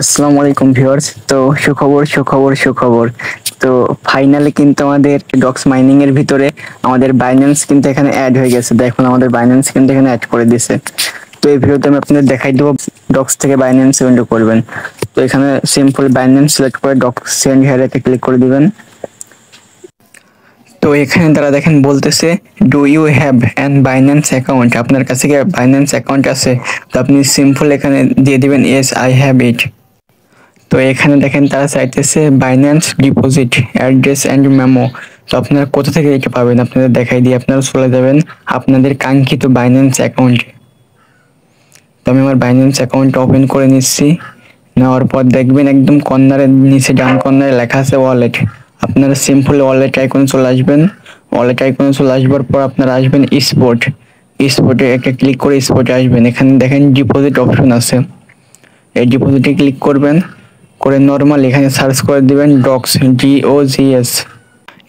আসসালামু আলাইকুম ভিউয়ার্স। তো সুখবর। তো ফাইনালি কিন্তু আমাদের ডক্স মাইনিং এর ভিতরে আমাদের বাইন্যান্স কিন্তু এখানে অ্যাড হয়ে গেছে। দেখুন আমাদের বাইন্যান্স কিন্তু এখানে অ্যাড করে দিয়েছে। তো এই ভিডিওতে আমি আপনাদের দেখাই দেবো ডক্স থেকে বাইন্যান্স উইন্ডো করবেন। তো এখানে সিম্পল বাইন্যান্স সিলেক্ট করে ডক্স সেন্ড হেয়ারে ক্লিক করে দিবেন। তো এখানে তারা দেখেন বলতেছে do you have an Binance account, আপনার কাছে কি বাইন্যান্স অ্যাকাউন্ট আছে? তো আপনি সিম্পল এখানে দিয়ে দিবেন ইয়েস আই হ্যাভ ইট। তো এখানে দেখেন তারা চাইতেছে Binance deposit address and memo. তো আপনারা কোথা থেকে এটা পাবেন আপনাদের দেখাই দিয়ে আপনারা চলে যাবেন আপনাদের কাঙ্ক্ষিত বাইন্যান্স অ্যাকাউন্টে। তো আমি আমার বাইন্যান্স অ্যাকাউন্ট ওপেন করে নিচ্ছি। নেওয়ার পর দেখবেন একদম কর্নারের নিচে ডান কর্নারে লেখা আছে ওয়ালেট। আপনারা সিম্পল ওয়ালেট আইকনে চলে আসবেন। ওয়ালেট আইকনে চলে আসবার পর আপনারা আসবেন স্পটে একটা ক্লিক করে স্পটে আসবেন। এখানে দেখেন ডিপোজিট অপশন আছে, এই ডিপোজিটে ক্লিক করবেন। করে নরমাল এখানে সার্চ করে দিবেন ডক্স DOGS।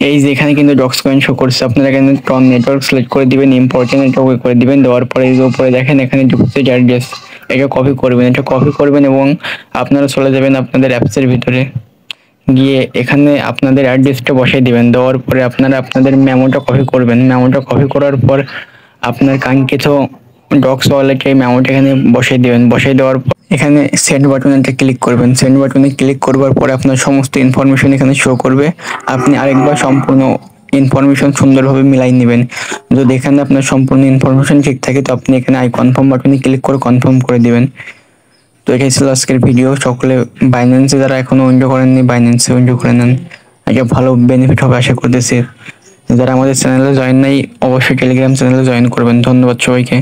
এই যে এখানে কিন্তু ডক্স কয়েন শো করছে, আপনারা এখানে টন নেটওয়ার্ক সিলেক্ট করে দিবেন, ইম্পর্টেন্ট এটা ওকে করে দিবেন। দেওয়ার পরে এই যে উপরে দেখেন এখানে ডিপোজিট অ্যাড্রেস, এটা কপি করবেন এবং আপনারা চলে যাবেন আপনাদের অ্যাপসের ভিতরে গিয়ে এখানে আপনাদের অ্যাড্রেসটা বসাই দিবেন। দেওয়ার পরে আপনারা আপনাদের মেমোটা কপি করবেন। মেমোটা কপি করার পর আপনার কাঙ্ক্ষিত ডক্স ওয়ালেটে এই মেমোটা এখানে বসাই দিবেন। বসাই দেওয়ার পর এখানে সেন্ড বাটনে ক্লিক করবেন। সেন্ড বাটনে ক্লিক করবার পরে আপনার সমস্ত ইনফরমেশন এখানে শো করবে। আপনি আরেকবার সম্পূর্ণ ইনফরমেশন সুন্দরভাবে মিলাই নেবেন। যদি এখানে আপনার সম্পূর্ণ ইনফরমেশন ঠিক থাকে তো আপনি এখানে আই কনফার্ম বাটনে ক্লিক করে কনফার্ম করে দিবেন। তো এটাই ছিল আজকের ভিডিও। সকলে বাইন্যান্সে যারা এখনো উইন্ডো করেননি বাইন্যান্সে উইন্ডো করে নেন, একটা ভালো বেনিফিট হবে আশা করতেছি। যারা আমাদের চ্যানেলে জয়েন নাই অবশ্যই টেলিগ্রাম চ্যানেলে জয়েন করবেন। ধন্যবাদ সবাইকে।